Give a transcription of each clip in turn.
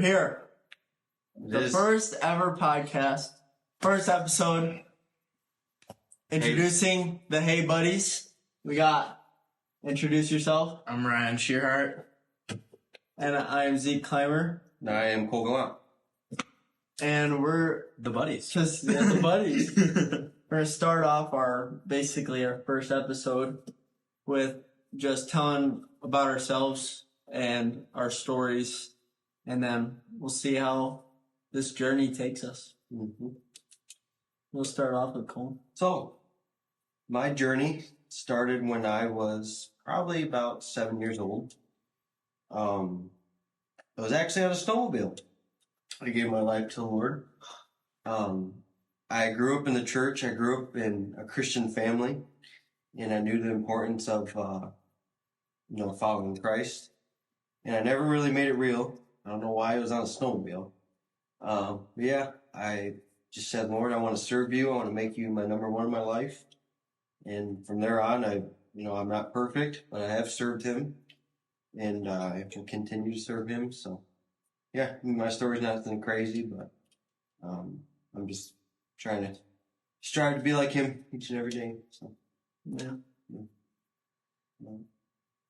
here. The first ever podcast, first episode, introducing the Hey Buddies. We got, introduce yourself. I'm Ryan Shearhart. And I am Zeke Clymer. And I am Cole Gallant. And we're the Buddies. Just the Buddies. We're going to start off our first episode with just telling about ourselves and our stories. And then we'll see how this journey takes us. Mm-hmm. We'll start off with Cole. So, my journey started when I was probably about 7 years old. I was actually on a snowmobile. I gave my life to the Lord. I grew up in the church. I grew up in a Christian family, and I knew the importance of, following Christ. And I never really made it real. I don't know why I was on a snowmobile. I just said, Lord, I want to serve you. I want to make you my number one in my life. And from there on, I'm not perfect, but I have served him, and I will continue to serve him. So, yeah, my story's nothing crazy, but I'm just trying to strive to be like him each and every day. So, yeah.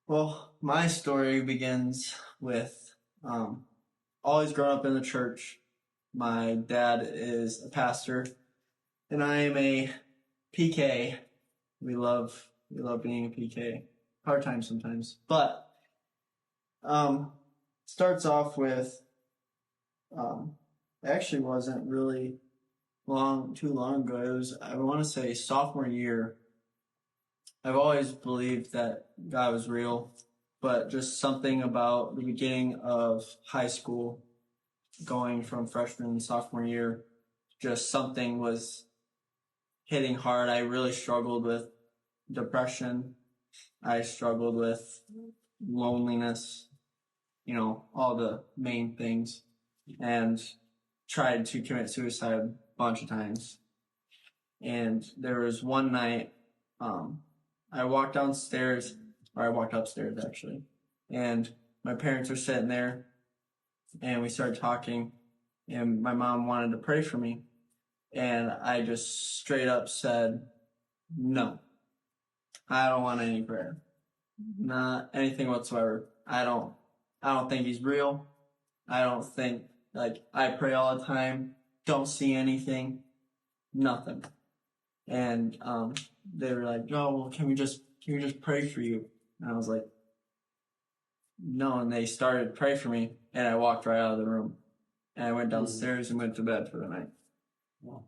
Well, my story begins with always growing up in the church. My dad is a pastor, and I am a PK. We love being a PK. Hard time sometimes, but starts off with it actually wasn't really too long ago. It was, I want to say, sophomore year. I've always believed that God was real, but just something about the beginning of high school, going from freshman to sophomore year, just something was hitting hard. I really struggled with depression. I struggled with loneliness, all the main things, and tried to commit suicide a bunch of times. And there was one night, I walked upstairs actually, and my parents were sitting there, and we started talking, and my mom wanted to pray for me, and I just straight up said, no, I don't want any prayer, not anything whatsoever. I don't think he's real. I don't think, I pray all the time, don't see anything, nothing. And they were like, oh, well, can we just pray for you? And I was like, no. And they started to pray for me, and I walked right out of the room. And I went downstairs and went to bed for the night. Wow.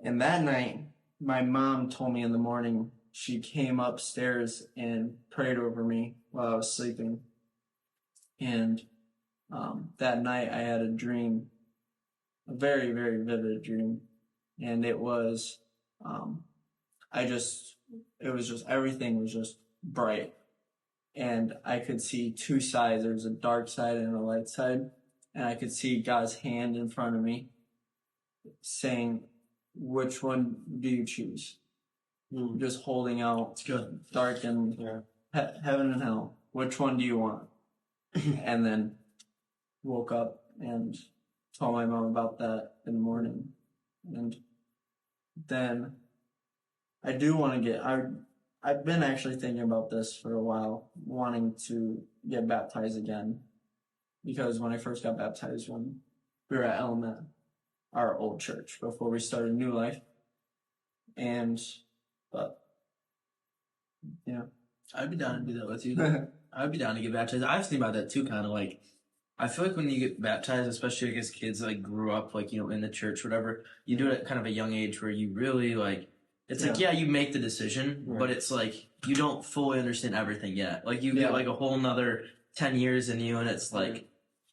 And that night, my mom told me in the morning, she came upstairs and prayed over me while I was sleeping. And that night I had a dream, a very, very vivid dream. And it was, everything was just bright. And I could see two sides. There was a dark side and a light side. And I could see God's hand in front of me saying, which one do you choose? Just holding out dark and heaven and hell. Which one do you want? And then woke up and told my mom about that in the morning. And then I do want to I've been actually thinking about this for a while, wanting to get baptized again. Because when I first got baptized, when we were at Element, our old church, before we started New Life. But I'd be down to do that with you. I'd be down to get baptized. I was thinking about that too, kind of like, I feel like when you get baptized, especially as kids, grew up, in the church, whatever, you do it at kind of a young age where you really, you make the decision, right. But it's you don't fully understand everything yet. You get a whole nother 10 years in you, and it's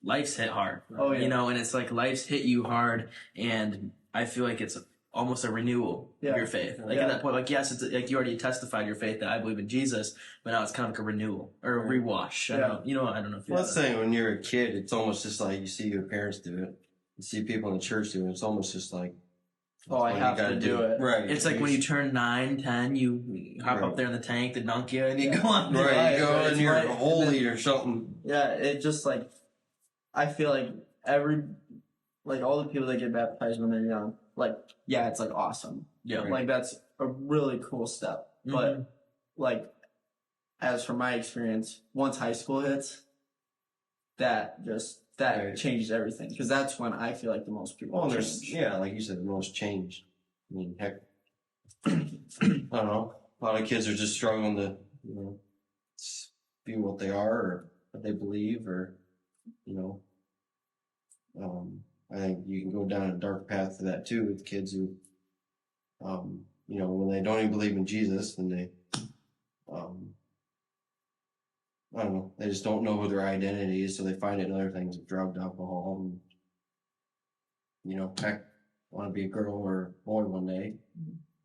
life's hit hard. Oh, yeah. And it's life's hit you hard, and I feel like it's almost a renewal of your faith. At that point, yes, it's you already testified your faith that I believe in Jesus, but now it's kind of a renewal or a rewash. I don't know if let's say when you're a kid, it's almost just you see your parents do it, you see people in the church do it. It's almost just I have to do it. Right. It's when you turn 9, 10, you hop up there in the tank, the donkey, and you go on. Right, you go and you're holy or something. Yeah, it just I feel like all the people that get baptized when they're young, like, yeah, it's like awesome. Yeah. Like, that's a really cool step. But like, as for my experience, once high school hits, that changes everything, because that's when I feel like the most people change. Like you said, the most change. I mean, heck, I don't know. A lot of kids are just struggling to, be what they are or what they believe, or, I think you can go down a dark path to that too with kids who, when they don't even believe in Jesus, then they, I don't know, they just don't know who their identity is, so they find it in other things, like drugs, alcohol, and, heck, want to be a girl or a boy one day,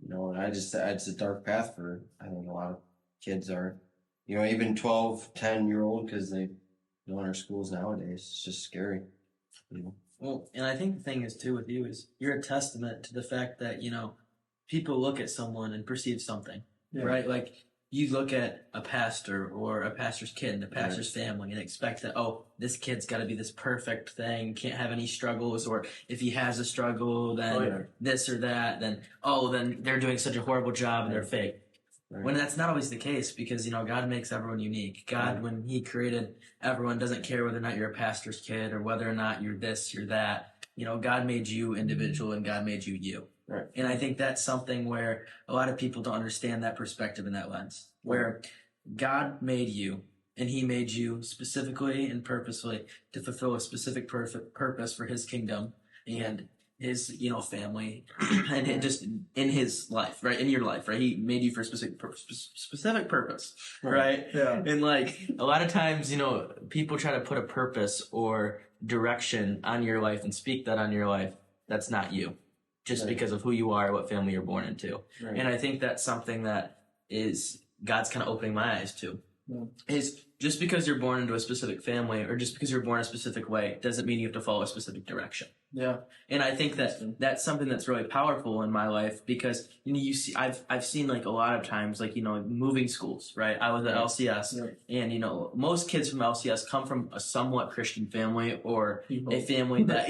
and it's a dark path for, I think, a lot of kids are, even 12, 10-year-old, because they go in our schools nowadays. It's just scary, Well, and I think the thing is, too, with you is you're a testament to the fact that, people look at someone and perceive something, right? Like, you look at a pastor or a pastor's kid and a pastor's family and expect that, oh, this kid's got to be this perfect thing, can't have any struggles, or if he has a struggle, then this or that, then they're doing such a horrible job and they're fake. Right. When that's not always the case, because, God makes everyone unique. God, when he created everyone, doesn't care whether or not you're a pastor's kid or whether or not you're this, you're that. God made you individual and God made you. Right. And I think that's something where a lot of people don't understand that perspective and that lens, where God made you and he made you specifically and purposely to fulfill a specific purpose for his kingdom and his, family and just in his life, right? In your life, right? He made you for a specific purpose, right? Yeah. And like a lot of times, people try to put a purpose or direction on your life and speak that on your life. That's not you. Just because of who you are, what family you're born into. Right. And I think that's something that is God's kind of opening my eyes to. Yeah. Is just because you're born into a specific family or just because you're born a specific way doesn't mean you have to follow a specific direction. Yeah. And I think that that's something that's really powerful in my life because, you see, I've seen like a lot of times, like, moving schools, right? I was at LCS and, most kids from LCS come from a somewhat Christian family or a family that,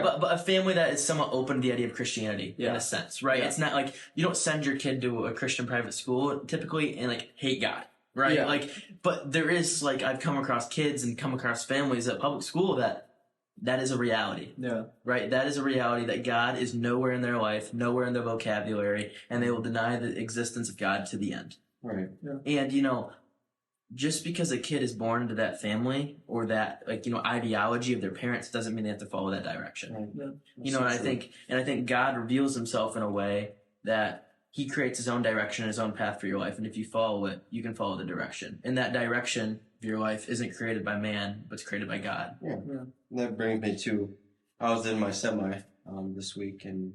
but a family that is somewhat open to the idea of Christianity in a sense, right? Yeah. It's not like you don't send your kid to a Christian private school typically and like hate God. Right? Yeah. Like, but there is like, I've come across kids and come across families at public school that is a reality. Yeah. Right? That is a reality that God is nowhere in their life, nowhere in their vocabulary, and they will deny the existence of God to the end. Right. Yeah. And, just because a kid is born into that family or that, like, ideology of their parents doesn't mean they have to follow that direction. Right. Yeah. And I think God reveals himself in a way that he creates his own direction, his own path for your life. And if you follow it, you can follow the direction. And that direction of your life isn't created by man, but it's created by God. Yeah. That brings me to, I was in my semi this week, and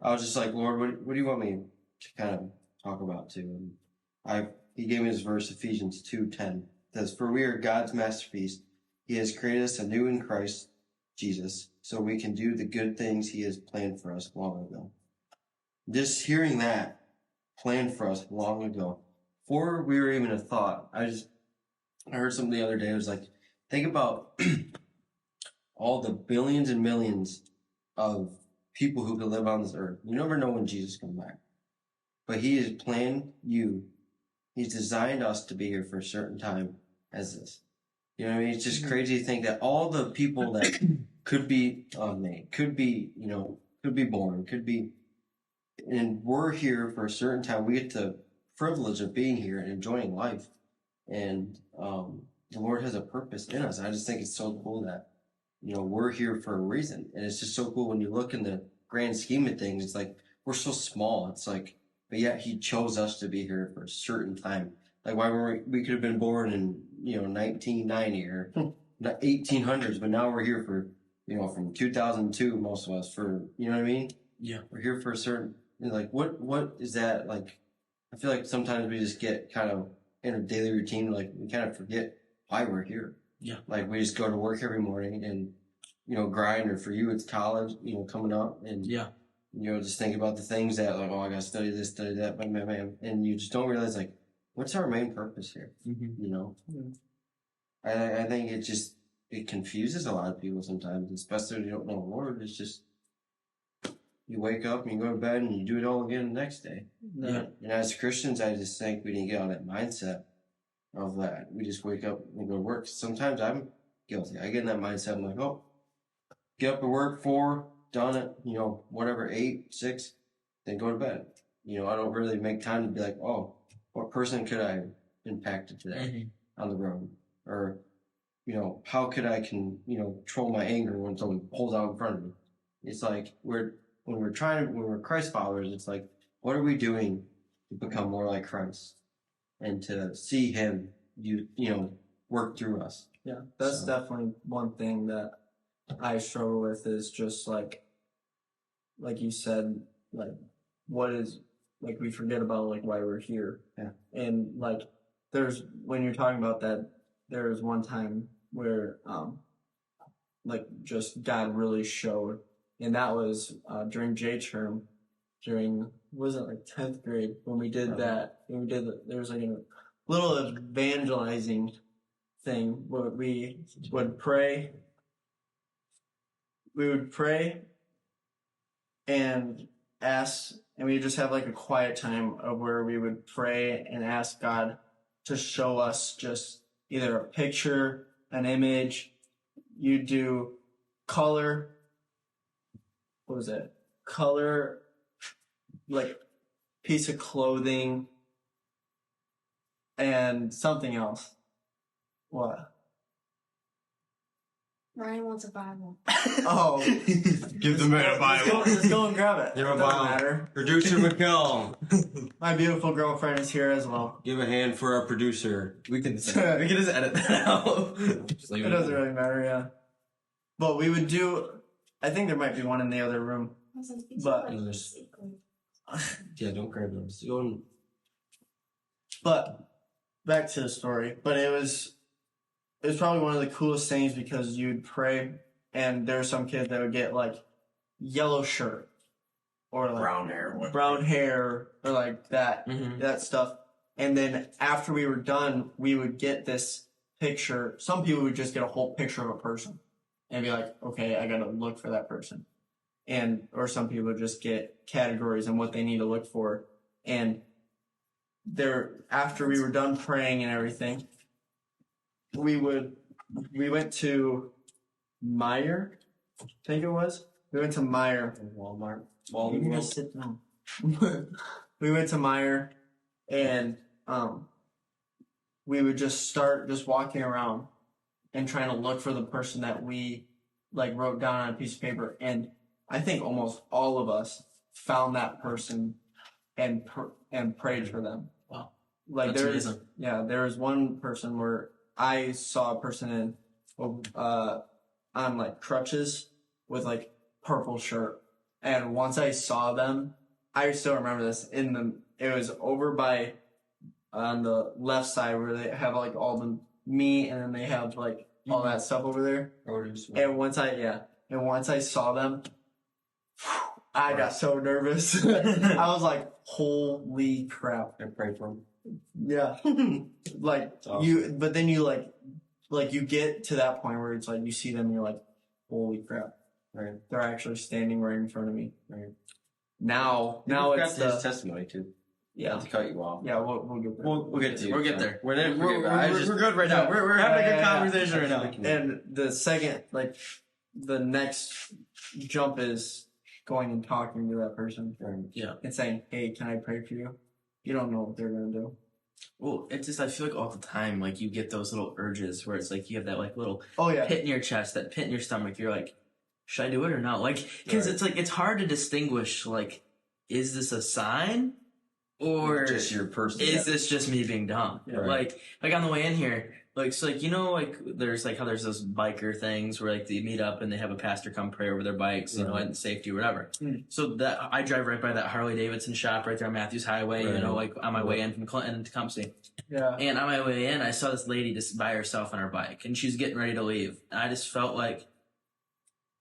I was just like, Lord, what do you want me to kind of talk about too? And he gave me this verse, Ephesians 2:10. It says, "For we are God's masterpiece. He has created us anew in Christ Jesus, so we can do the good things he has planned for us long ago." Just hearing that planned for us long ago, before we were even a thought, I heard something the other day. It was like, think about all the billions and millions of people who could live on this earth. You never know when Jesus comes back. But he has planned you. He's designed us to be here for a certain time as this. You know what I mean? It's just crazy to think that all the people that could be made, could be born, could be, and we're here for a certain time. We get the privilege of being here and enjoying life. And the Lord has a purpose in us. I just think it's so cool that, we're here for a reason. And it's just so cool when you look in the grand scheme of things. It's like, we're so small. It's like, but yet he chose us to be here for a certain time. Like, why we could have been born in, 1990 or 1800s, but now we're here for, from 2002, most of us, for, you know what I mean? Yeah. We're here for a certain, like, what is that? Like, I feel like sometimes we just get kind of in a daily routine, like, we kind of forget why we're here. Yeah. Like, we just go to work every morning and, grind, or for you, it's college, coming up, and, just think about the things that, like, oh, I got to study this, study that, and you just don't realize, like, what's our main purpose here? Mm-hmm. I think it it confuses a lot of people sometimes, especially when you don't know the Lord. It's just, you wake up and you go to bed and you do it all again the next day. Yeah. And as Christians, I just think we need to get out of that mindset of that. We just wake up and go to work. Sometimes I'm guilty. I get in that mindset. I'm like, oh, get up at work 4, done it, whatever, 8, 6, then go to bed. I don't really make time to be like, oh, what person could I impacted today on the road? Or, how could I control my anger when someone pulls out in front of me? It's like when we're Christ followers, it's like, what are we doing to become more like Christ and to see Him, work through us? Yeah, that's definitely one thing that I struggle with is just like you said, like what is like we forget about like why we're here. Yeah. And like when you're talking about that, there was one time where like just God really showed, and that was during J term, was it like 10th grade when we did that, and there was like a little evangelizing thing where we would pray. We would pray and ask, and we would just have like a quiet time of where we would pray and ask God to show us just either a picture, an image. You do color. What was it? Color, like piece of clothing, and something else. What? Ryan wants a Bible. Oh. Give the man a Bible. Let's go and grab it. Give him a Doesn't Bible. matter. Producer McCall. My beautiful girlfriend is here as well. Give a hand for our producer. We can just edit that out. Just leave It doesn't really matter, yeah. But we would do, I think there might be one in the other room. But- Yeah, don't grab those. Go and But back to the story. But it was probably one of the coolest things because you'd pray and there were some kids that would get like yellow shirt or like brown hair or like that stuff. And then after we were done, we would get this picture. Some people would just get a whole picture of a person and be like, okay, I gotta look for that person. Or some people would just get categories and what they need to look for. And after we were done praying and everything, we went to Meijer, I think it was. We went to Meijer. Walmart. You can just sit down. We went to Meijer and we would just start just walking around and trying to look for the person that we like wrote down on a piece of paper. And I think almost all of us found that person and prayed for them. Wow. Like That's amazing. there was one person where I saw a person on like crutches with like purple shirt, and once I saw them, I still remember this. It was over by on the left side where they have like all the meat, and then they have like all that stuff over there. And once I saw them, I got so nervous. I was like, "Holy crap!" I pray for him. Yeah, like awesome. but then you like you get to that point where it's like you see them and you're like, holy crap, Right. they're actually standing right in front of me. Right. Now it's his testimony too. yeah, Not to cut you off. yeah, we'll get there. We'll get to you. We'll get there. We're there. We're good right now. We're having a good conversation right now. And the second, like, the next jump is going and talking to that person Yeah. and saying, hey, can I pray for you? You don't know what they're going to do. Well, it's just, I feel like all the time, like, you get those little urges where it's like you have that, like, little Oh, yeah. pit in your chest, that pit in your stomach. You're like, should I do it or not? Like, because it's like, it's hard to distinguish, like, is this a sign? Or just your person. is this just me being dumb? Yeah. Like on the way in here, like, so like, you know, like there's like how there's those biker things where like they meet up and they have a pastor come pray over their bikes, you know, and safety or whatever. Mm. So that I drive right by that Harley Davidson shop right there on Matthews Highway, you Right. know, like on my way in from Clinton to Compsey. Yeah. And on my way in, I saw this lady just by herself on her bike and she's getting ready to leave. And I just felt like,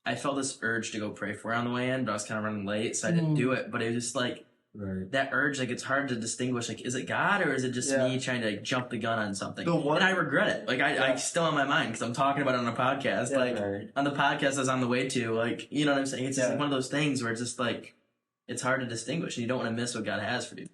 I felt this urge to go pray for her on the way in, but I was kind of running late, so I didn't do it. But it was just like, Right. that urge, like, it's hard to distinguish, like, is it God or is it just me trying to like, jump the gun on something? And I regret it. Like, I still on my mind because I'm talking about it on a podcast. On the podcast I was on the way to, like, you know what I'm saying? It's just like one of those things where it's just like, it's hard to distinguish and you don't want to miss what God has for you.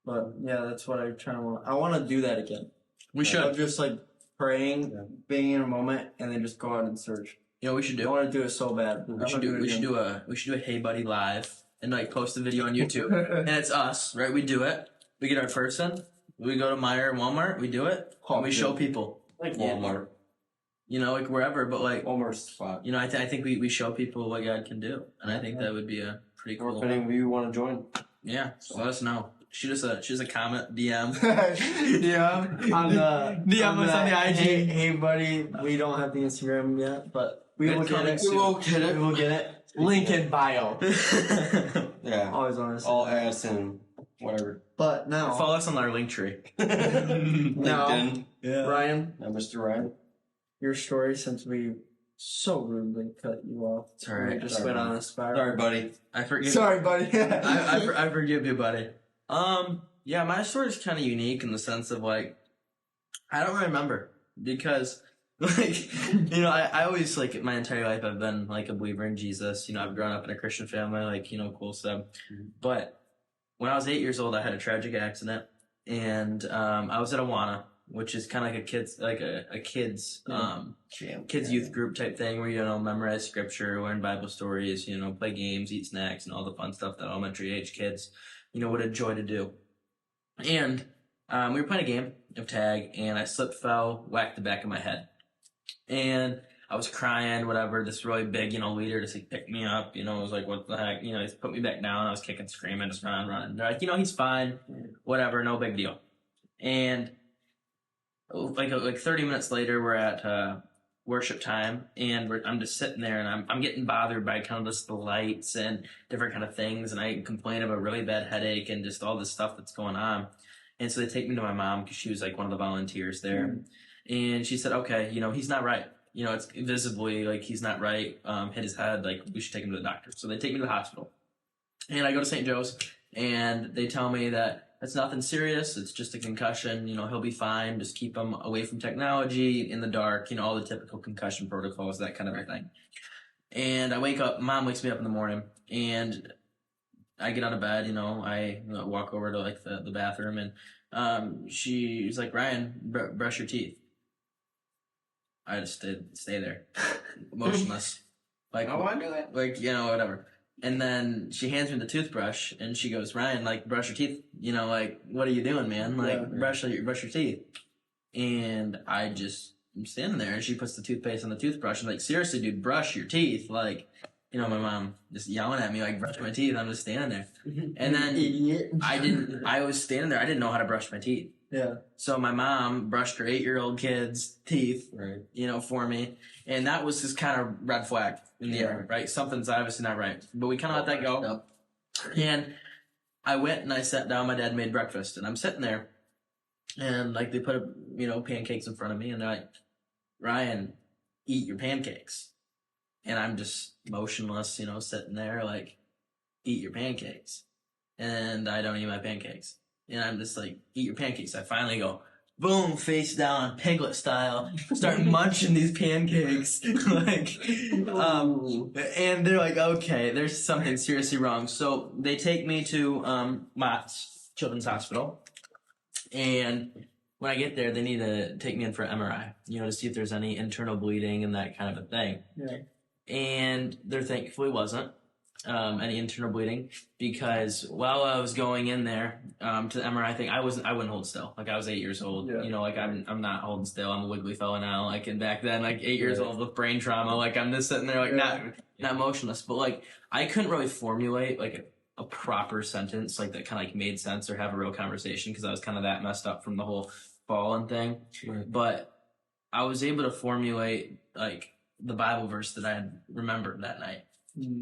But yeah, that's what I want to do that again. We should. Of just like praying, being in a moment, and then just go out and search. You know, we should do. I want to do it so bad. We should do a Hey Buddy live and like post a video on YouTube, and it's us, right? We do it. We get our person. We go to Meijer, Walmart. We do it. And we show people. Like Walmart. You know, like wherever, but like Walmart's spot. You know, I think we show people what God can do, and I think that would be a pretty cool. Or if any of you want to join. Yeah, so let us know. Shoot us a comment, DM. DM on the DM us on the IG. Hey buddy, we don't have the Instagram yet, but we will get it. We will get it. Link in bio. Yeah. Always honest. All ads and whatever. But now follow us on our link tree. LinkedIn. Yeah. Ryan. Now, Mr. Ryan. Your story, since we so rudely cut you off. It's alright. Just went on a spiral. Sorry, buddy. I forgive. Sorry, buddy. I forgive you, buddy. Yeah, my story is kind of unique in the sense of like, I don't remember because, like, you know, I always like my entire life I've been like a believer in Jesus. You know, I've grown up in a Christian family, like, you know, cool stuff. But when I was 8 years old, I had a tragic accident, and I was at Awana, which is kind of like a kids youth group type thing where, you know, memorize scripture, learn Bible stories, you know, play games, eat snacks, and all the fun stuff that elementary age kids, you know, would enjoy to do. And we were playing a game of tag, and I slipped, fell, whacked the back of my head. And I was crying, whatever. This really big, you know, leader just like picked me up. You know, it was like, what the heck? You know, he put me back down. I was kicking, screaming, just running. They're like, you know, he's fine, whatever, no big deal. And like 30 minutes later, we're at worship time, and I'm just sitting there, and I'm getting bothered by kind of just the lights and different kind of things, and I complain of a really bad headache and just all this stuff that's going on. And so they take me to my mom because she was like one of the volunteers there, and she said, okay, you know, he's not right. You know, it's visibly like he's not right. Hit his head. Like, we should take him to the doctor. So they take me to the hospital, and I go to St. Joe's, and they tell me that it's nothing serious. It's just a concussion. You know, he'll be fine. Just keep him away from technology, in the dark, you know, all the typical concussion protocols, that kind of thing. And I wake up, Mom wakes me up in the morning, and I get out of bed, you know, I walk over to like the bathroom, and she's like, Ryan, brush your teeth. I just stay there, motionless. Like, I want to do that. Like, you know, whatever. And then she hands me the toothbrush, and she goes, Ryan, like, brush your teeth. You know, like, what are you doing, man? Like, brush your teeth. And I'm standing there, and she puts the toothpaste on the toothbrush, and like, seriously, dude, brush your teeth. Like, you know, my mom just yelling at me, like, brush my teeth. I'm just standing there. And then I was standing there. I didn't know how to brush my teeth. Yeah. So my mom brushed her 8-year-old kid's teeth, right, you know, for me. And that was just kind of red flag in the air, right? Something's obviously not right. But we kind of let that go. And I went and I sat down. My dad made breakfast, and I'm sitting there, and like they put, you know, pancakes in front of me, and they're like, Ryan, eat your pancakes. And I'm just motionless, you know, sitting there like, eat your pancakes. And I don't eat my pancakes. And I'm just like, eat your pancakes. I finally go, boom, face down, piglet style, start munching these pancakes. Like, and they're like, okay, there's something seriously wrong. So they take me to Mott's Children's Hospital. And when I get there, they need to take me in for an MRI, you know, to see if there's any internal bleeding and that kind of a thing. Yeah. And there thankfully wasn't any internal bleeding, because while I was going in there to the MRI thing, I wouldn't hold still. Like, I was 8 years old. Yeah. You know, like I'm not holding still. I'm a wiggly fella now. Like, and back then, like 8 years old with brain trauma, like I'm just sitting there like not motionless. But like I couldn't really formulate like a proper sentence like that kind of like made sense or have a real conversation, because I was kind of that messed up from the whole falling thing. Right. But I was able to formulate like the Bible verse that I had remembered that night.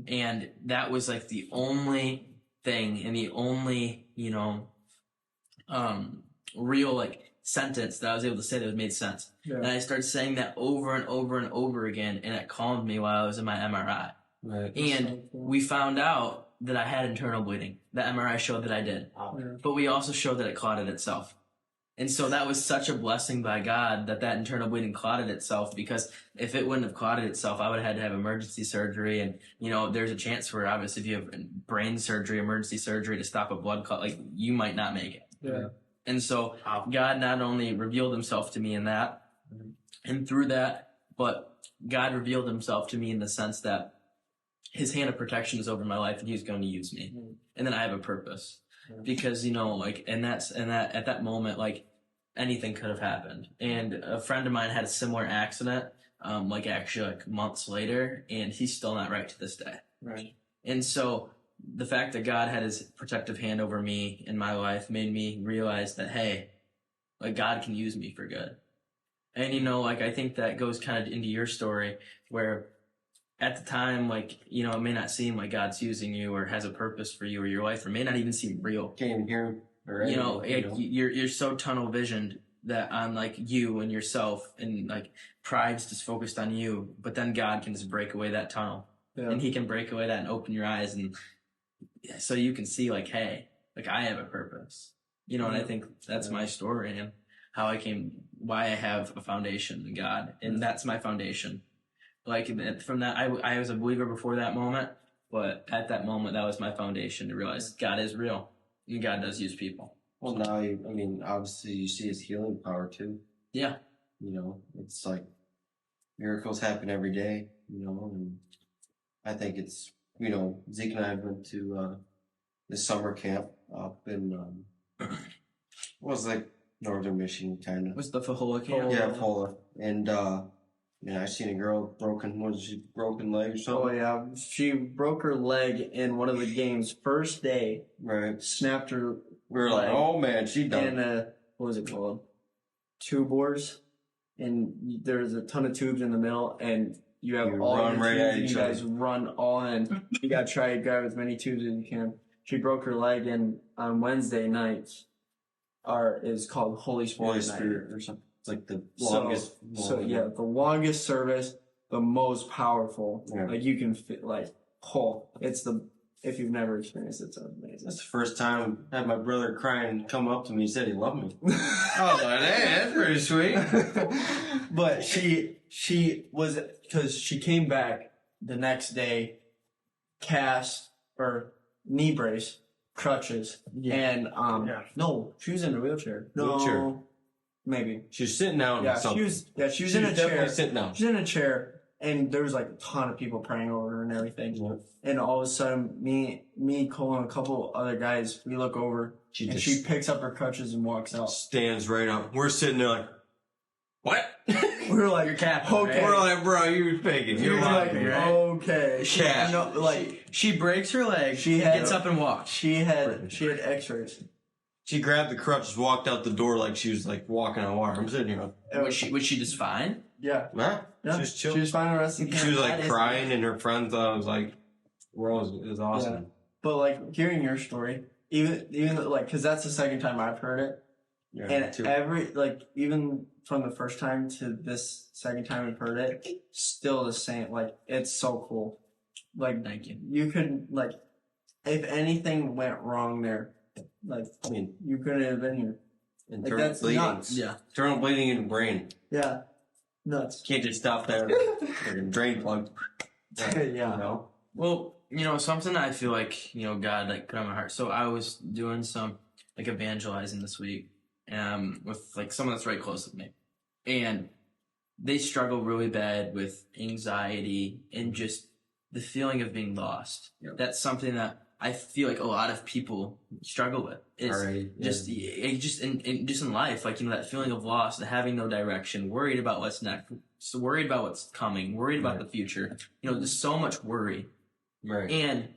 And that was like the only thing and the only, you know, real like sentence that I was able to say that made sense. Yeah. And I started saying that over and over and over again, and it calmed me while I was in my MRI. Right. And we found out that I had internal bleeding. The MRI showed that I did. But we also showed that it clotted itself. And so that was such a blessing by God that internal bleeding clotted itself, because if it wouldn't have clotted itself, I would have had to have emergency surgery. And, there's a chance for, obviously, if you have brain surgery, emergency surgery to stop a blood clot, like, you might not make it. Yeah. And so God not only revealed himself to me in that and through that, but God revealed himself to me in the sense that his hand of protection is over my life and he's going to use me. And then I have a purpose. Because, at that moment, like, anything could have happened. And a friend of mine had a similar accident, months later, and he's still not right to this day. Right. And so the fact that God had his protective hand over me in my life made me realize that, hey, like, God can use me for good. And, I think that goes kind of into your story where at the time, it may not seem like God's using you or has a purpose for you or your life, or may not even seem real. Can't even hear him. Or anything, You're so tunnel visioned that on you and yourself, and pride's just focused on you, but then God can just break away that tunnel. Yeah. And he can break away that and open your eyes, and so you can see hey, I have a purpose. And I think that's my story and how why I have a foundation in God, and that's my foundation. From that, I was a believer before that moment, but at that moment, that was my foundation to realize God is real and God does use people. Well, now, obviously you see his healing power too. Yeah. It's like miracles happen every day, and I think it's, Zeke and I went to this summer camp up in, northern Michigan, kind of. Was the Fahola camp? Yeah, Fahola. And, I seen a girl broken leg or something? Oh, yeah. She broke her leg in one of the games. First day. Right. Snapped her We were like, oh, man, she done. And, what was it called? Tube bores. And there's a ton of tubes in the middle, and you have all your tubes, and you guys run all in. You got to try to grab as many tubes as you can. She broke her leg, and on Wednesday nights is called Holy Spirit night. Or something. It's like the longest. The longest service, the most powerful. Yeah. You can fit if you've never experienced it, it's amazing. That's the first time I had my brother crying come up to me and said he loved me. I was like, hey, that's pretty sweet. But she was, because she came back the next day, cast or knee brace, crutches, and no, she was in a wheelchair. No, maybe she was sitting down. Yeah, she was in a chair. Sitting down. She was in a chair. And there was a ton of people praying over her and everything. Yeah. And all of a sudden, me, Cole, and a couple other guys, we look over, and she picks up her crutches and walks out. Stands right up. We're sitting there like, what? We're like, you're capping, okay. We're like, bro, you're faking. You're like, right? Okay. She breaks her leg. She gets up and walks. She had X-rays. She grabbed the crutches, walked out the door like she was walking on water. I'm sitting here. Was she just fine? Yeah. Yeah. She was chill. She was fine the rest of the camp. She was crying, and her friend thought it was awesome. Yeah. But hearing your story, even because that's the second time I've heard it. Yeah, and even from the first time to this second time I've heard it, still the same. It's so cool. Thank you. You could if anything went wrong there, you couldn't have been here. Internal bleeding. Nuts. Yeah. Internal bleeding in the brain. Yeah. Nuts. Can't just stop there. Drain plug. Yeah. Well, something I feel God put on my heart. So I was doing some evangelizing this week, with someone that's right close with me, and they struggle really bad with anxiety and just the feeling of being lost. Yep. That's something that I feel a lot of people struggle with. Just in life, that feeling of loss, having no direction, worried about what's next, worried about what's coming, worried about the future. There's so much worry. Right. And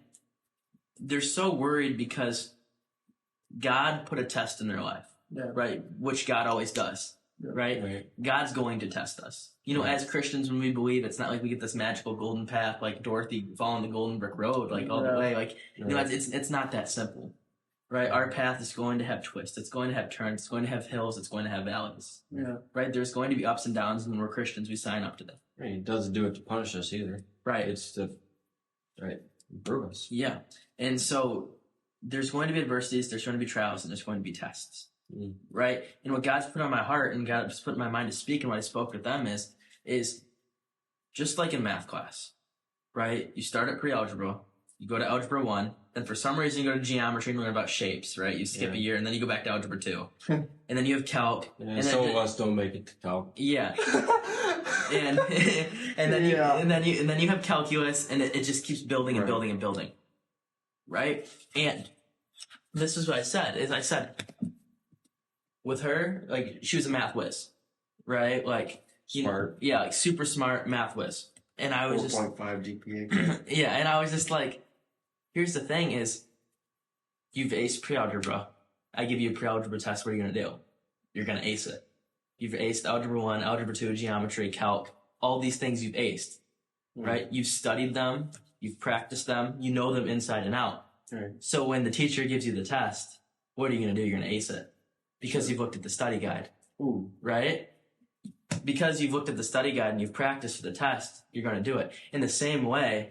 they're so worried because God put a test in their life, right? Which God always does, right? God's going to test us. As Christians, when we believe, it's not we get this magical golden path like Dorothy following the golden brick road, all the way. It's not that simple, right? Our path is going to have twists. It's going to have turns. It's going to have hills. It's going to have valleys. Yeah. Right? There's going to be ups and downs, and when we're Christians, we sign up to them. Right. He doesn't do it to punish us either. Right. It's to improve us. Yeah. And so there's going to be adversities, there's going to be trials, and there's going to be tests. Right? And what God's put on my heart and God's put in my mind to speak, and what I spoke with them is just like in math class, right? You start at pre-algebra, you go to algebra 1, then for some reason you go to geometry and learn about shapes, right? You skip a year, and then you go back to algebra 2. And then you have calc. And some of us don't make it to calc. Yeah. and then you have calculus, and it just keeps building and building and building. Right? And this is what I said, with her, like, she was a math whiz, right? Like, Smart. Yeah, like super smart math whiz. And I was 4.5 GPA. yeah, and I was just like, here's the thing is, you've aced pre-algebra. I give you a pre-algebra test, what are you going to do? You're going to ace it. You've aced algebra 1, algebra 2, geometry, calc, all these things you've aced, right? You've studied them, you've practiced them, you know them inside and out. Right. So when the teacher gives you the test, what are you going to do? You're going to ace it. Because you've looked at the study guide, right? Because you've looked at the study guide and you've practiced for the test, you're going to do it. In the same way,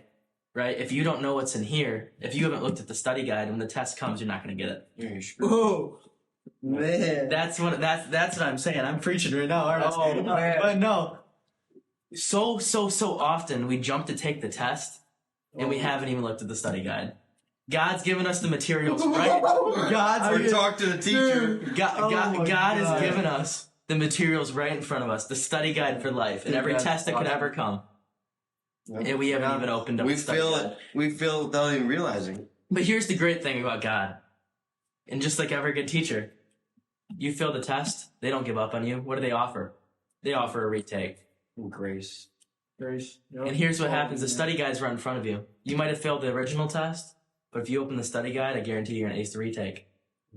right? If you don't know what's in here, if you haven't looked at the study guide, when the test comes, you're not going to get it. Yeah, sure. Oh, man. That's what I'm saying. I'm preaching right now, aren't I? Oh, man. But no, so often we jump to take the test and we haven't even looked at the study guide. God's given us the materials, right? Or talk to the teacher. God has given us the materials right in front of us, the study guide for life, and every test that could ever come. Yep. And we haven't even opened up We the study feel guide. it. We feel it without even realizing. But here's the great thing about God. And just like every good teacher, you fail the test, they don't give up on you. What do they offer? They offer a retake. Grace. Grace. Yep. And here's what happens. The study guide's right in front of you. You might have failed the original test, but if you open the study guide, I guarantee you're going to ace the retake.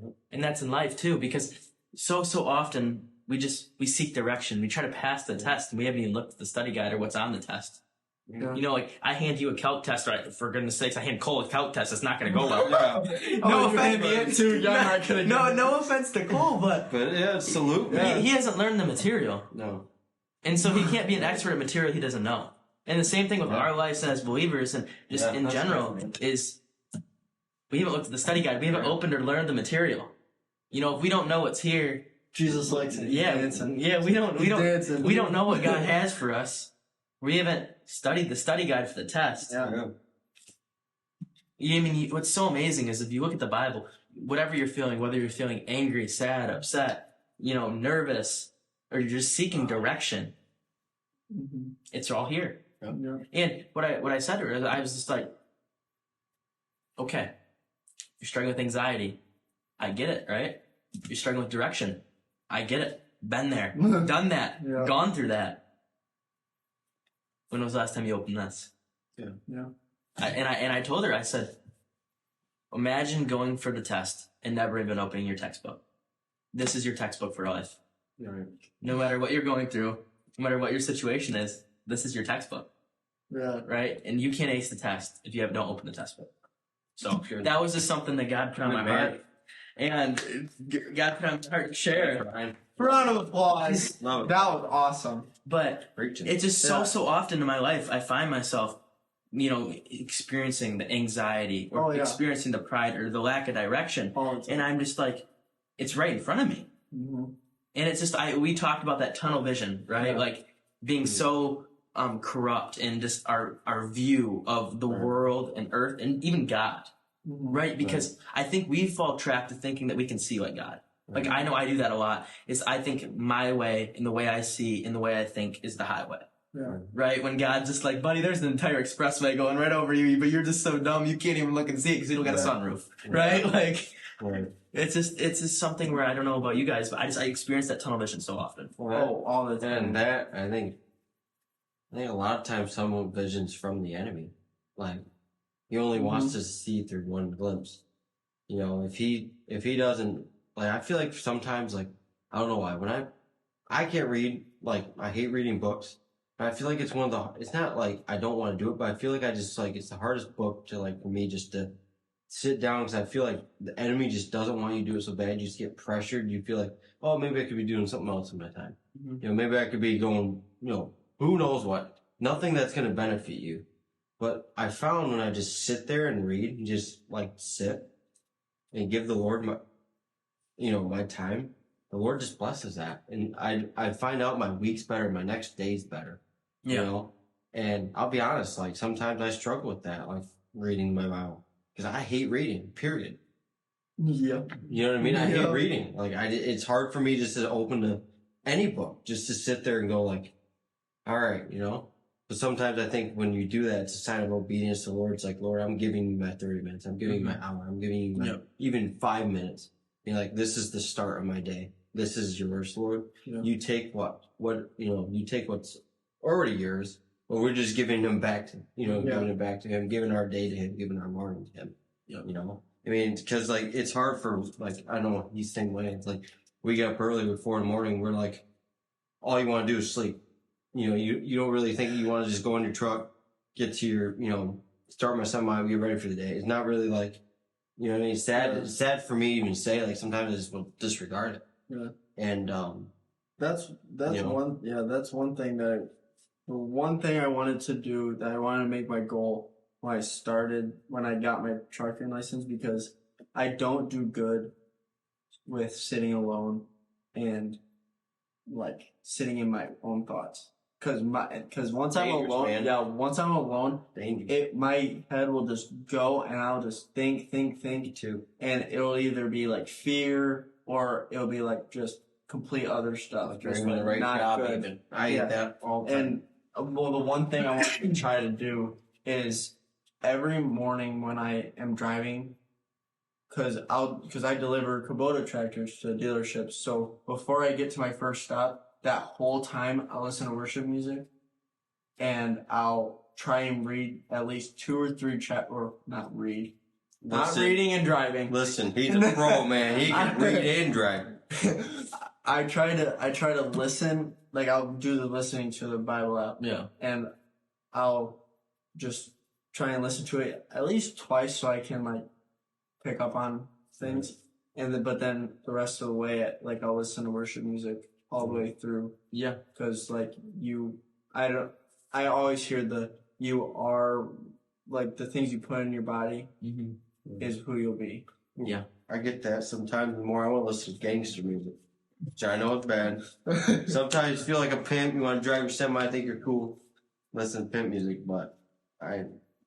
Yep. And that's in life too, because so often we seek direction. We try to pass the test and we haven't even looked at the study guide or what's on the test. Yeah. You know, like, I hand you a calc test, right? For goodness sakes, I hand Cole a calc test. It's not going to go well. No offense. No offense to Cole, but yeah, salute. He hasn't learned the material. No. And so he can't be an expert at material he doesn't know. And the same thing with our lives as believers and just in general is we haven't looked at the study guide. We haven't opened or learned the material. You know, if we don't know what's here, Jesus likes it. we don't know what God has for us. We haven't studied the study guide for the test. Yeah. What's so amazing is if you look at the Bible, whatever you're feeling, whether you're feeling angry, sad, upset, nervous, or you're just seeking direction, it's all here. Yeah. And what I said to her, I was just like, okay, you're struggling with anxiety. I get it, right? You're struggling with direction. I get it. Been there. Done that. Yeah. Gone through that. When was the last time you opened this? Yeah. I told her, I said, imagine going for the test and never even opening your textbook. This is your textbook for life. Right. No matter what you're going through, no matter what your situation is, this is your textbook. Yeah. Right? And you can't ace the test if you don't open the textbook. So that was just something that God put on my heart. And God put on my heart to share. Round of applause. Love it. That was awesome. But Preaching. it's just so often in my life, I find myself, experiencing the anxiety or experiencing the pride or the lack of direction. And I'm just like, it's right in front of me. Mm-hmm. And it's just, we talked about that tunnel vision, right? Yeah. Like being so corrupt in just our view of the world and earth and even God, right? Because I think we fall trapped to thinking that we can see like God. Like, I know I do that a lot, is I think my way and the way I see and the way I think is the highway. Yeah. Right? When God's just like, buddy, there's an entire expressway going right over you, but you're just so dumb you can't even look and see it because you don't got a sunroof. Right? Like, it's just something where I don't know about you guys, but I experience that tunnel vision so often. All the time. And that, I think a lot of times some of vision's from the enemy. Like, he only wants to see through one glimpse. If he doesn't, like, I feel like sometimes, like, I don't know why, when I can't read, like, I hate reading books, but I feel like it's it's not like I don't want to do it, but I feel like it's the hardest book to, like, for me just to sit down, because I feel like the enemy just doesn't want you to do it so bad. You just get pressured. You feel like, oh, maybe I could be doing something else in my time. Maybe I could be going, who knows what. Nothing that's going to benefit you. But I found when I just sit there and read and just like sit and give the Lord my time, the Lord just blesses that. And I find out my week's better, my next day's better. Yeah. You know? And I'll be honest, like sometimes I struggle with that, like reading my Bible. Because I hate reading, period. Yep. You know what I mean? I hate Yep. reading. Like it's hard for me just to open to any book, just to sit there and go like, all right, you know? But sometimes I think when you do that, it's a sign of obedience to the Lord. It's like, Lord, I'm giving you my 30 minutes. I'm giving you my hour. I'm giving you my even 5 minutes. You're like, this is the start of my day. This is yours, Lord. Yeah. You take you take what's already yours, but we're just giving him back to, giving it back to him, giving our day to him, giving our morning to him. Yep. You know? I mean, because like, it's hard for, like, I know he's the same way. It's like, we get up early at 4 a.m. We're like, all you want to do is sleep. You know, you don't really think you want to just go in your truck, get to your, start my semi, get ready for the day. It's not really like, you know what I mean? It's sad for me to even say, like, sometimes I just will disregard it. Yeah. And, that's one thing the one thing I wanted to do, that I wanted to make my goal when I got my trucking license, because I don't do good with sitting alone and like sitting in my own thoughts. Cause once I'm Dangerous, alone, man. once I'm alone, dangerous. my head will just go and I'll just think, Too. and it'll either be like fear or it'll be like just complete other stuff. Just Doing like the right not job, good. even. I hate that all the time. And the one thing I want to try to do is every morning when I am driving, because I deliver Kubota tractors to dealerships. So before I get to my first stop, that whole time I'll listen to worship music, and I'll try and read at least 2 or 3 not reading and driving. Listen, he's a pro, man. He can read and drive. I try to listen. Like, I'll do the listening to the Bible app. Yeah. And I'll just try and listen to it at least twice so I can like pick up on things. But then the rest of the way, like, I'll listen to worship music all the way through. Yeah. Cause like I always hear you are like the things you put in your body is who you'll be. Yeah. I get that. Sometimes the more I want to listen to gangster music, which I know it's bad. Sometimes you feel like a pimp. You want to drive your semi. I think you're cool. Listen to pimp music, but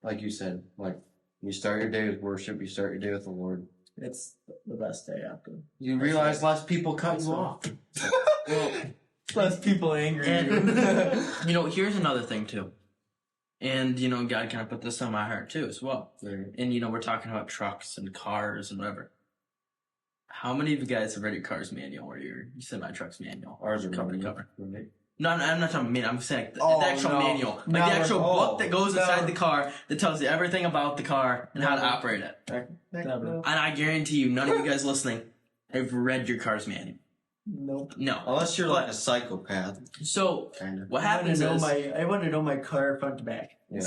like you said, like you start your day with worship. You start your day with the Lord. It's the best day after. You realize less people cut you off. Less people angry. And, here's another thing too. And, God kind of put this on my heart too as well. Right. And, we're talking about trucks and cars and whatever. How many of you guys have read your car's manual or your semi-truck's manual? Ours are cover to manual. cover. Right. No, I'm not talking manual. I'm saying the actual manual. Like the actual book that goes inside the car that tells you everything about the car and how to operate it. Never. And I guarantee you, none of you guys listening have read your car's manual. Nope. No. Unless you're like a psychopath. So, Kind of. what happens is... I want to know my car front to back. Yeah.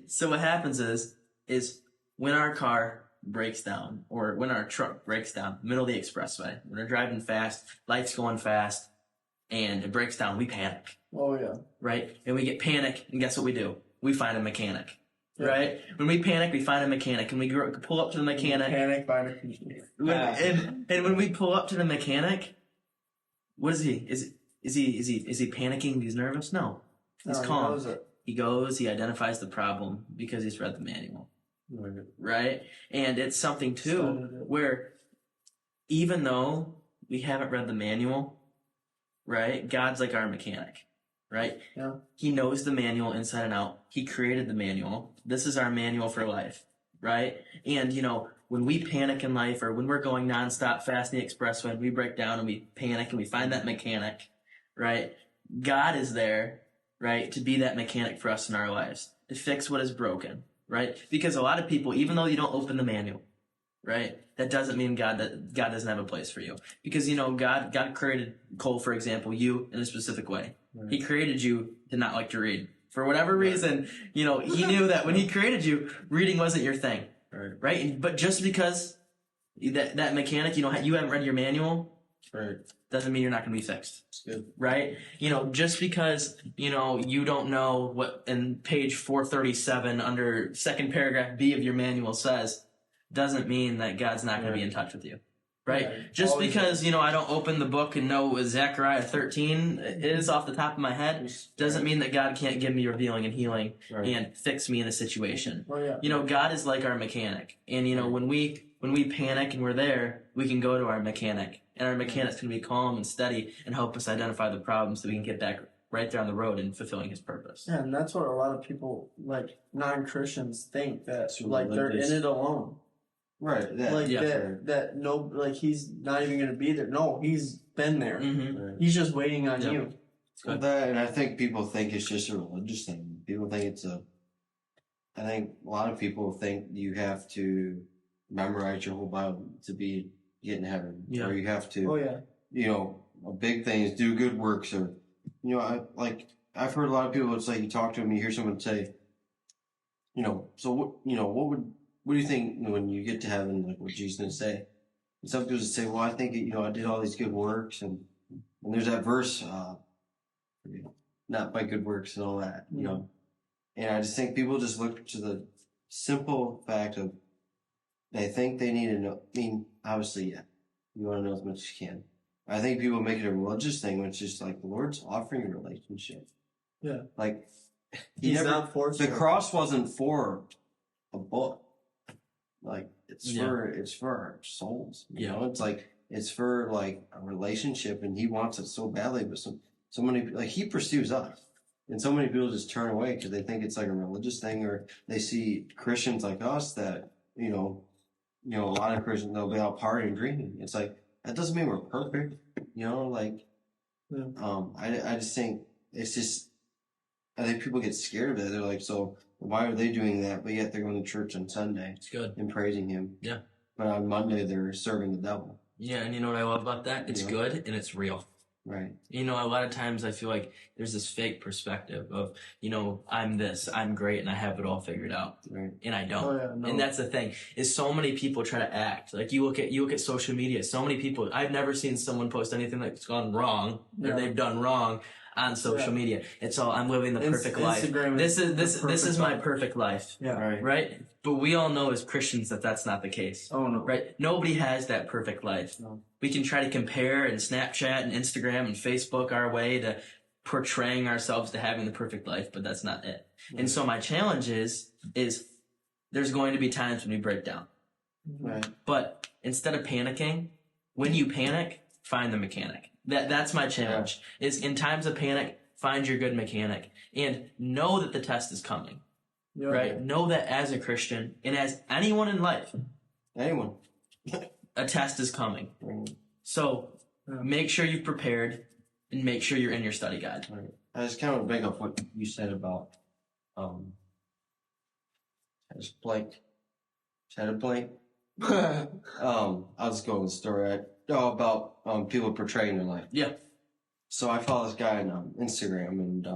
So what happens is when our car breaks down, or when our truck breaks down, middle of the expressway, when we're driving fast, lights going fast, and it breaks down, we panic, Oh yeah. right? And we get panic, and guess what we do? We find a mechanic, Yeah. right? When we panic, we find a mechanic, and we pull up to the mechanic. Panic, find And when we pull up to the mechanic, what is he? Is he panicking? He's nervous? No, he's calm. He goes, he identifies the problem because he's read the manual, right? And it's something too where even though we haven't read the manual, right? God's like our mechanic, right? Yeah. He knows the manual inside and out. He created the manual. This is our manual for life, right? And, when we panic in life, or when we're going nonstop fast in the expressway and we break down and we panic and we find that mechanic, right? God is there, right, to be that mechanic for us in our lives, to fix what is broken, right? Because a lot of people, even though you don't open the manual, right, that doesn't mean God doesn't have a place for you. Because, God created Cole, for example, you in a specific way. Right. He created you to not like to read. For whatever reason, he knew that when he created you, reading wasn't your thing. Right? But just because that mechanic, you haven't read your manual, Right. doesn't mean you're not going to be fixed. It's good. Right? Just because, you don't know what in page 437 under second paragraph B of your manual says, doesn't mean that God's not going to be in touch with you. Right? Yeah, Just always because, I don't open the book and know what Zechariah 13 is off the top of my head, doesn't mean that God can't give me revealing and healing and fix me in a situation. Oh, yeah. God is like our mechanic. And, when we panic and we're there, we can go to our mechanic. And our mechanic's going to be calm and steady and help us identify the problems so we can get back right there on the road and fulfilling his purpose. Yeah, and that's what a lot of people, like non-Christians, think, that So like they're in it alone. Right. Yeah. Like Yeah. that no, like he's not even going to be there. No, he's been there. Mm-hmm. Right. He's just waiting on Yep. you. Well, that, and I think people think it's just a religious thing. People think I think a lot of people think you have to memorize your whole Bible to be getting to heaven. Yeah. Or you have to, Oh yeah. A big thing is do good works, or, I've heard a lot of people, it's like you talk to them, you hear someone say, so what do you think when you get to heaven, like what Jesus is going to say? And some people just say, well, I think, I did all these good works, and there's that verse, not by good works and all that, And I just think people just look to the simple fact of they think they need to know. I mean, obviously, yeah, you want to know as much as you can. I think people make it a religious thing, which is like the Lord's offering a relationship. Yeah. Like, He's not forced. the cross wasn't for a book. Like, it's Yeah. for our souls. Yeah. It's like, it's for like a relationship, and he wants it so badly, but so many, like, he pursues us. And so many people just turn away because they think it's like a religious thing, or they see Christians like us that, a lot of Christians, they'll be out partying and drinking. It's like, that doesn't mean we're perfect, I just think it's just, I think people get scared of that. They're like, so why are they doing that? But yet they're going to church on Sunday It's good. and praising him. Yeah. But on Monday, they're serving the devil. Yeah, and you know what I love about that? It's Yeah. good and it's real. Right. A lot of times I feel like there's this fake perspective of, I'm this, I'm great, and I have it all figured out. Right. And I don't. Oh, yeah, no. And that's the thing, is so many people try to act. Like you look at social media, so many people, I've never seen someone post anything that's gone wrong, or Yeah. they've done wrong on social media. It's all, I'm living the perfect life. Instagram This is is the perfect my life. perfect life. Yeah. Right. Right? But we all know as Christians that that's not the case. Oh no. Right? Nobody has that perfect life. No. We can try to compare and Snapchat and Instagram and Facebook our way to portraying ourselves to having the perfect life, but that's not it. And so my challenge is there's going to be times when we break down. Right. But instead of panicking, when you panic, find the mechanic. That's my challenge. Is in times of panic, find your good mechanic and know that the test is coming. Yeah. Right? Know that as a Christian and as anyone in life, Anyone. a test is coming. So Yeah. make sure you've prepared and make sure you're in your study guide. Right. I just kind of bring up what you said about, just blank. Had a blank. I'll just go with the story. About people portraying their life. Yeah. So I follow this guy on Instagram, and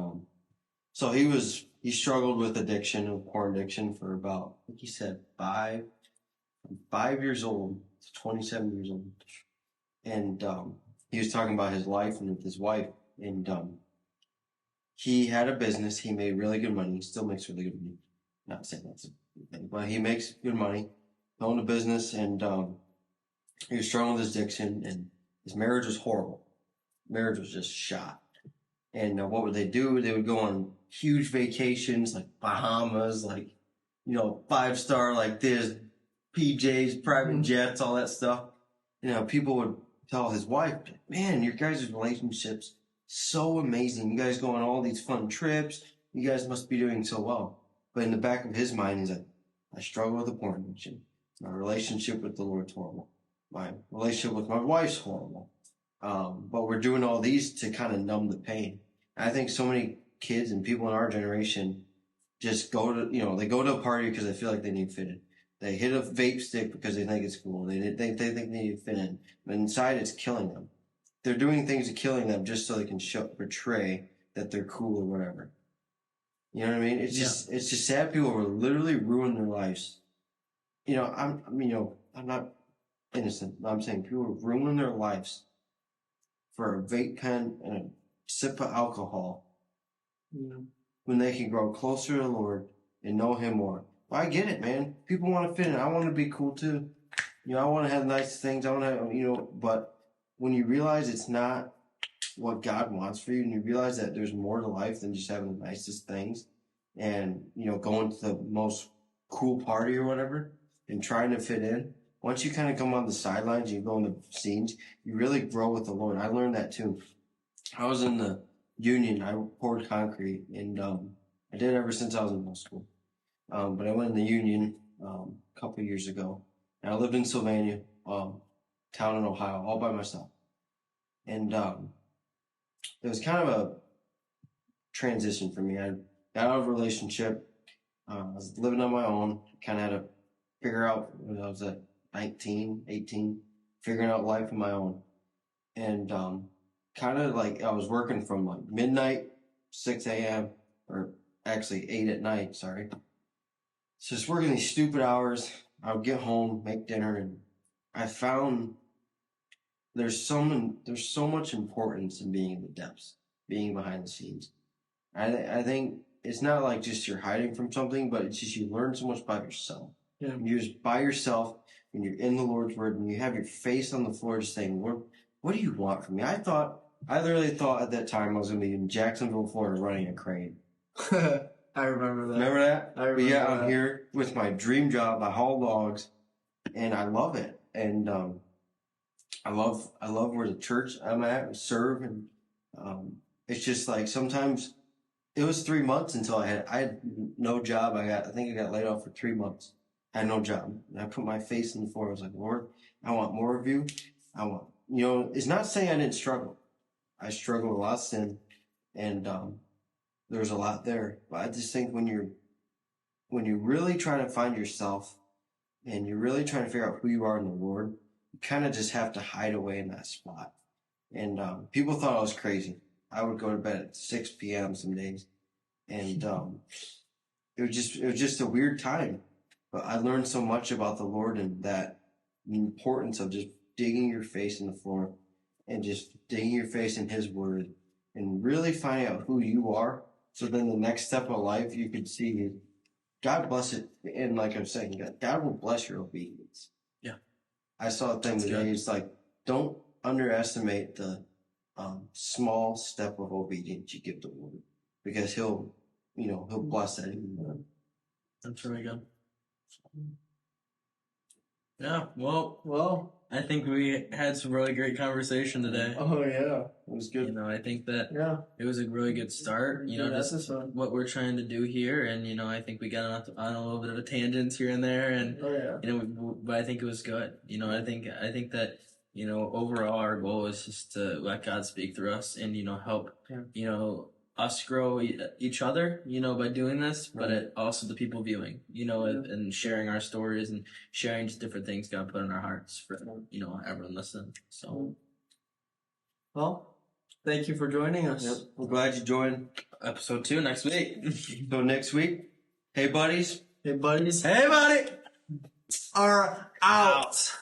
so he struggled with porn addiction for about, I think he said 5 years old to 27 years old, and he was talking about his life and with his wife, and he had a business. He made really good money. He still makes really good money. Not saying that's a good thing, but he makes good money. Owned a business, and he was struggling with his addiction, and his marriage was horrible. Marriage was just shot. And what would they do? They would go on huge vacations, like Bahamas, like, 5-star, like this, PJs, private jets, all that stuff. People would tell his wife, man, your guys' relationship's so amazing. You guys go on all these fun trips. You guys must be doing so well. But in the back of his mind, he's like, I struggle with a porn addiction. My relationship with the Lord's horrible. My relationship with my wife's horrible. But we're doing all these to kind of numb the pain. And I think so many kids and people in our generation just go to, they go to a party because they feel like they need to fit in. They hit a vape stick because they think it's cool. They think they need to fit in. But inside, it's killing them. They're doing things to killing them just so they can portray that they're cool or whatever. You know what I mean? It's just sad. People will literally ruin their lives. I'm not innocent. I'm saying people are ruining their lives for a vape pen and a sip of alcohol Yeah. when they can grow closer to the Lord and know Him more. Well, I get it, man. People want to fit in. I want to be cool too. I want to have nice things. I want to have, but when you realize it's not what God wants for you, and you realize that there's more to life than just having the nicest things and, going to the most cool party or whatever and trying to fit in. Once you kind of come on the sidelines, you go in the scenes, you really grow with the Lord. I learned that too. I was in the union. I poured concrete, and I did it ever since I was in middle school. But I went in the union a couple years ago, and I lived in Sylvania, town in Ohio, all by myself. And it was kind of a transition for me. I got out of a relationship. I was living on my own. Kind of had to figure out when I was at 19, 18, figuring out life on my own. And kind of like I was working from like midnight, 6 a.m., or actually 8 at night, sorry. So just working these stupid hours. I would get home, make dinner, and I found there's so much importance in being in the depths, being behind the scenes. I think it's not like just you're hiding from something, but it's just you learn so much about yourself. Yeah. You're just by yourself, when you're in the Lord's Word, and you have your face on the floor just saying, Lord, what do you want from me? I literally thought at that time I was going to be in Jacksonville, Florida, running a crane. I remember that. Remember that? I remember but yeah, that. I'm here with my dream job. I haul logs, and I love it. And I love where the church I'm at, serve, and it's just like sometimes it was 3 months until I had no job. I think I got laid off for 3 months. I had no job. And I put my face in the floor. I was like, Lord, I want more of you. I want, it's not saying I didn't struggle. I struggled with a lot of sin, and there's a lot there. But I just think when you're really trying to find yourself and you're really trying to figure out who you are in the Lord, you kind of just have to hide away in that spot. And people thought I was crazy. I would go to bed at 6 p.m. some days, and it was just a weird time. But I learned so much about the Lord and that the importance of just digging your face in the floor and just digging your face in His Word and really finding out who you are. So then the next step of life, you could see God bless it. And like I'm saying, God will bless your obedience. Yeah. I saw a thing today. It's like, don't underestimate the small step of obedience you give the Lord, because He'll bless that even more. That's really good. Yeah, well, I think we had some really great conversation today. Oh yeah, It was good. I think that yeah. it was a really good start. Just what we're trying to do here, and I think we got on a little bit of a tangent here and there, and Oh yeah. but I think it was good. I think that overall our goal is just to let God speak through us and help us grow each other, by doing this, but also the people viewing, and sharing our stories and sharing just different things God put in our hearts for, everyone listening. So, well, thank you for joining us. Yep. We're glad you joined. Episode 2 next week. So next week, hey buddies. Hey buddies. Hey, buddy! Are out.